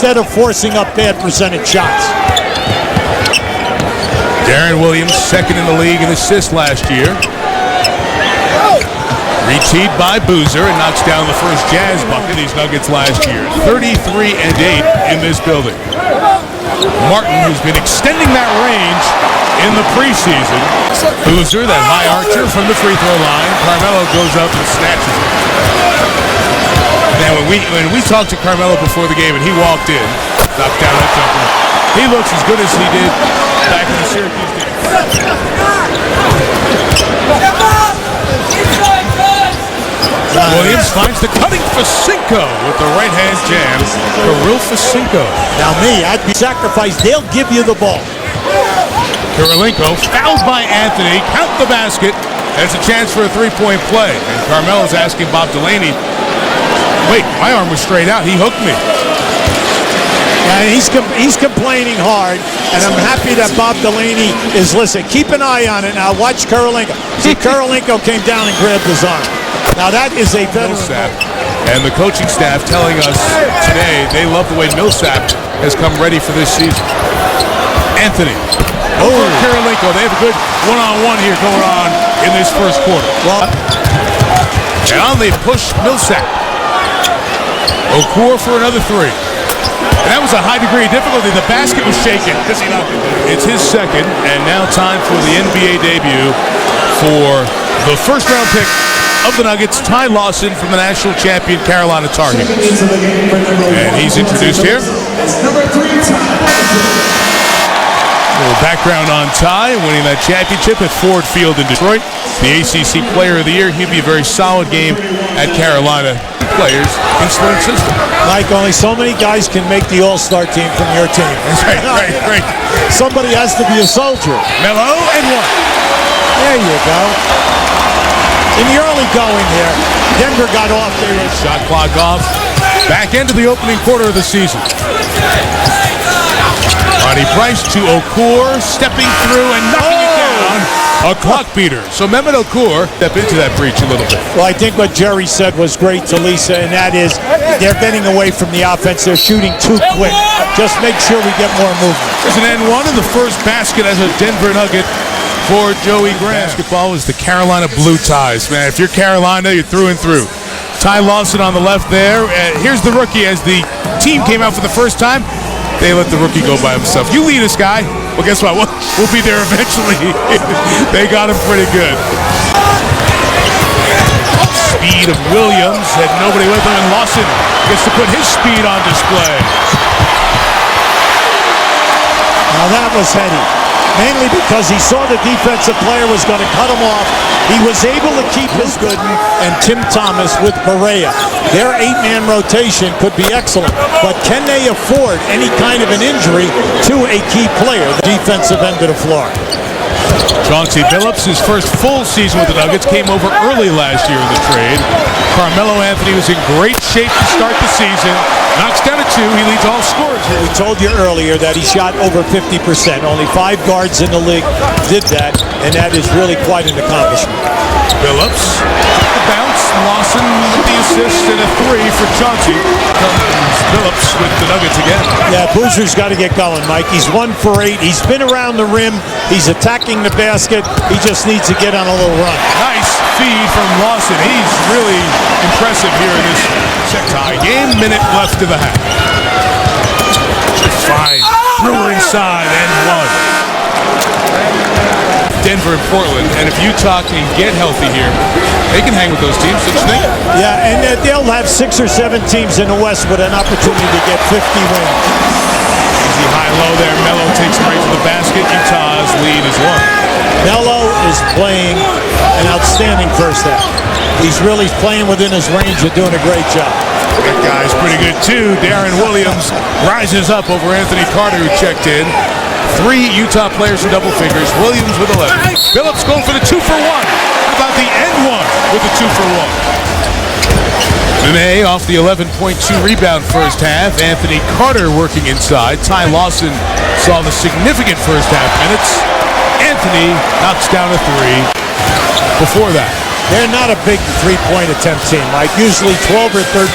instead of forcing up bad percentage shots. Darren Williams, second in the league in assists last year. Reteed by Boozer and knocks down the first Jazz bucket. These Nuggets last year, 33-8 in this building. Martin, who's been extending that range in the preseason. Boozer, that high archer from the free throw line. Carmelo goes up and snatches it. Now, when we talked to Carmelo before the game and he walked in, knocked down that jumper, he looks as good as he did back in the Syracuse game. Williams finds the cutting Facinko with the right-hand jam. Kirill Facinko. Now I'd be sacrificed. They'll give you the ball. Kirilenko fouled by Anthony. Count the basket. There's a chance for a three-point play. And Carmelo's asking Bob Delaney, wait, my arm was straight out. He hooked me. And he's complaining hard, and I'm happy that Bob Delaney is listening. Keep an eye on it now. Watch Kirilenko. See, Kirilenko came down and grabbed his arm. Now that is a veteran. Millsap and the coaching staff telling us today they love the way Millsap has come ready for this season. Anthony over Kirilenko. They have a good one-on-one here going on in this first quarter. Well, now they push Millsap. Okur for another three. And that was a high degree of difficulty. The basket was shaken. It's his second, and now time for the NBA debut for the first-round pick of the Nuggets, Ty Lawson from the national champion Carolina Tar Heels. And he's introduced here. A little background on Ty, winning that championship at Ford Field in Detroit. The ACC Player of the Year. He'd be a very solid game at Carolina. Players in Sloan system. Mike, only so many guys can make the All-Star team from your team. Right. Somebody has to be a soldier. Melo and one. There you go. In the early going here, Denver got off there. Shot clock off. Back into the opening quarter of the season. Ronnie Price to Okur, stepping through and knocking it down. A clock beater. So Mehmet Okur step into that breach a little bit. Well, I think what Jerry said was great to Lisa, and that is they're getting away from the offense. They're shooting too quick. Just make sure we get more movement. There's an N1 in the first basket as a Denver Nugget for Joey Graham. Basketball is the Carolina Blue Ties, man. If you're Carolina, you're through and through. Ty Lawson on the left there. Here's the rookie as the team came out for the first time. They let the rookie go by himself. You lead us, guy. Well, guess what? We'll be there eventually. They got him pretty good. Speed of Williams had nobody with him, and Lawson gets to put his speed on display. Now that was heady. Mainly because he saw the defensive player was going to cut him off. He was able to keep his Gooden and Tim Thomas with Barea. Their 8-man rotation could be excellent, but can they afford any kind of an injury to a key player, the defensive end of the floor? Chauncey Billups, his first full season with the Nuggets, came over early last year in the trade. Carmelo Anthony was in great shape to start the season. Knocks down a 2. He leads all scorers. We told you earlier that he shot over 50%. Only 5 guards in the league did that, and that is really quite an accomplishment. Billups, the bounce. Lawson with the assist and a 3 for Chauncey. Comes Billups with the Nuggets again. Yeah, Boozer's got to get going, Mike. He's 1 for 8. He's been around the rim. He's attacking the basket. He just needs to get on a little run. Nice feed from Lawson. He's really impressive here in this tie game. Minute left to the half. Fine. Threw inside and one. Denver and Portland, and if Utah can get healthy here, they can hang with those teams, don't you think? Yeah, and they'll have 6 or 7 teams in the West with an opportunity to get 50 wins. Easy high-low there. Melo takes him right to the basket. Utah's lead is 1. Melo is playing an outstanding first half. He's really playing within his range and doing a great job. That guy's pretty good, too. Darren Williams rises up over Anthony Carter, who checked in. 3 Utah players in double figures. Williams with 11. Billups going for the 2 for 1. How about the N1 with the 2 for 1? Nene off the 11.2 rebound first half. Anthony Carter working inside. Ty Lawson saw the significant first half minutes. Anthony knocks down a 3 before that. They're not a big three-point attempt team, Mike. Usually 12 or 13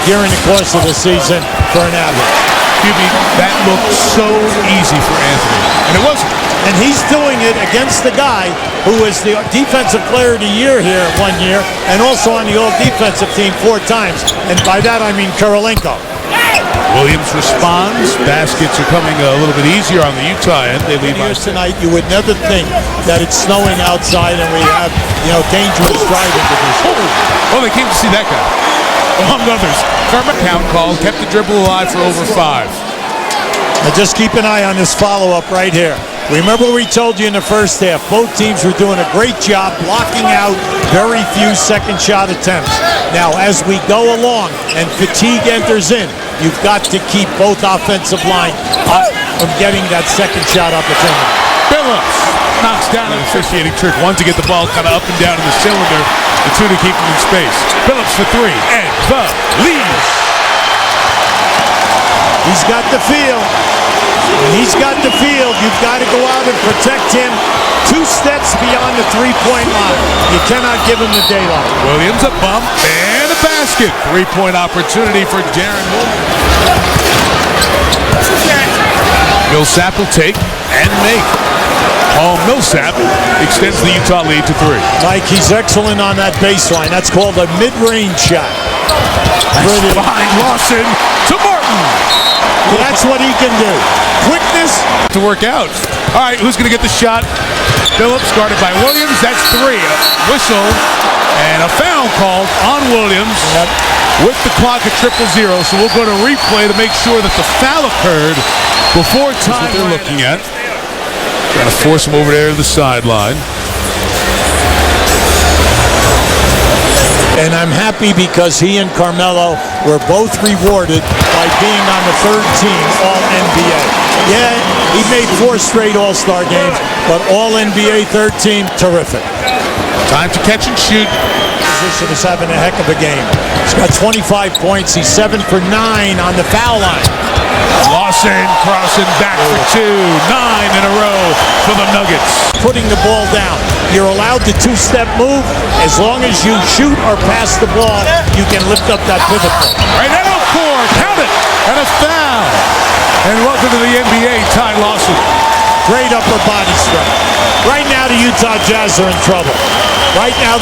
during the course of the season for an average. That looked so easy for Anthony, and it wasn't. And he's doing it against the guy who was the Defensive Player of the Year here 1 year and also on the All-Defensive team 4 times. And by that, I mean Kirilenko. Williams responds. Baskets are coming a little bit easier on the Utah end. They lead by Tonight, you would never think that it's snowing outside and we have, dangerous driving conditions. Oh, they came to see that guy, among others. Count call, kept the dribble alive for over 5. Now just keep an eye on this follow-up right here. Remember we told you in the first half, both teams were doing a great job blocking out very few second shot attempts. Now, as we go along and fatigue enters in, you've got to keep both offensive line from getting that second shot opportunity. Phillips knocks down an officiating trick. 1 to get the ball kind of up and down in the cylinder, the 2 to keep him in space. Phillips for 3, and the lead. He's got the feel. He's got the field. You've got to go out and protect him 2 steps beyond the three-point line. You cannot give him the daylight. Williams a bump and a basket. 3-point opportunity for Darren Williams. Millsap will take and make. Paul Millsap extends the Utah lead to 3. Mike, he's excellent on that baseline. That's called a mid-range shot. Behind Lawson to Martin. That's what he can do. Quickness to work out. All right, who's going to get the shot? Phillips guarded by Williams. That's 3. A whistle and a foul called on Williams with the clock at 0-0. So we'll go to replay to make sure that the foul occurred before time. That's what they're looking at. Trying to force him over there to the sideline. And I'm happy because he and Carmelo were both rewarded by being on the 3rd team All-NBA. Yeah, he made 4 straight All-Star games, but All-NBA 3rd team, terrific. Time to catch and shoot. Position is having a heck of a game. He's got 25 points. He's 7 for 9 on the foul line. Lawson crossing back for 2. 9 in a row for the Nuggets. Putting the ball down. You're allowed the 2-step move. As long as you shoot or pass the ball, you can lift up that pivot point. Right now, 4. Count it. And a foul. And welcome to the NBA, Ty Lawson. Great upper body strength. Right now, the Utah Jazz are in trouble. Right now,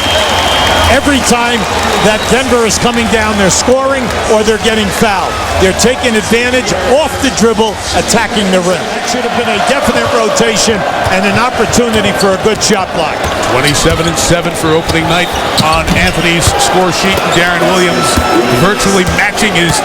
every time that Denver is coming down, they're scoring or they're getting fouled. They're taking advantage off the dribble, attacking the rim. That should have been a definite rotation and an opportunity for a good shot block. 27-7 for opening night on Anthony's score sheet. Darren Williams virtually matching his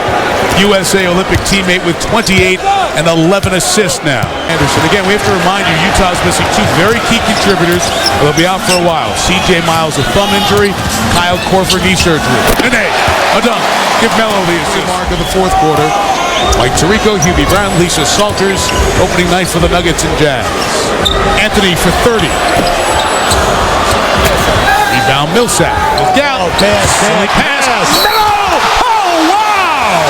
USA Olympic teammate with 28 and 11 assists now. Anderson, again, we have to remind you, Utah's missing 2 very key contributors. They'll be out for a while. C.J. Miles, a thumb injury. Kyle Korver, knee surgery. Nene, a dunk. Give Melo the assist mark of the 4th quarter. Mike Tirico, Hubie Brown, Lisa Salters. Opening night for the Nuggets and Jazz. Anthony for 30. Rebound Millsap. Down. Pass. Melo! Oh, wow!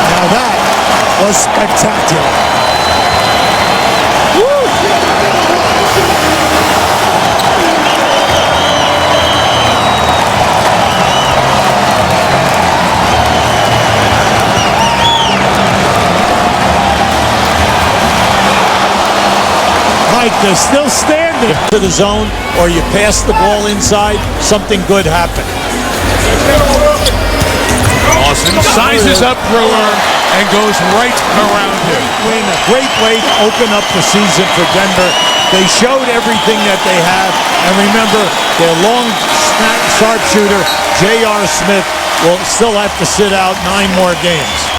Now that was spectacular. Mike, they're still standing to the zone, or you pass the ball inside, something good happened. Lawson sizes up Brewer and goes right around him. Win, a great way to open up the season for Denver. They showed everything that they have, and remember, their long sharpshooter, J.R. Smith, will still have to sit out 9 more games.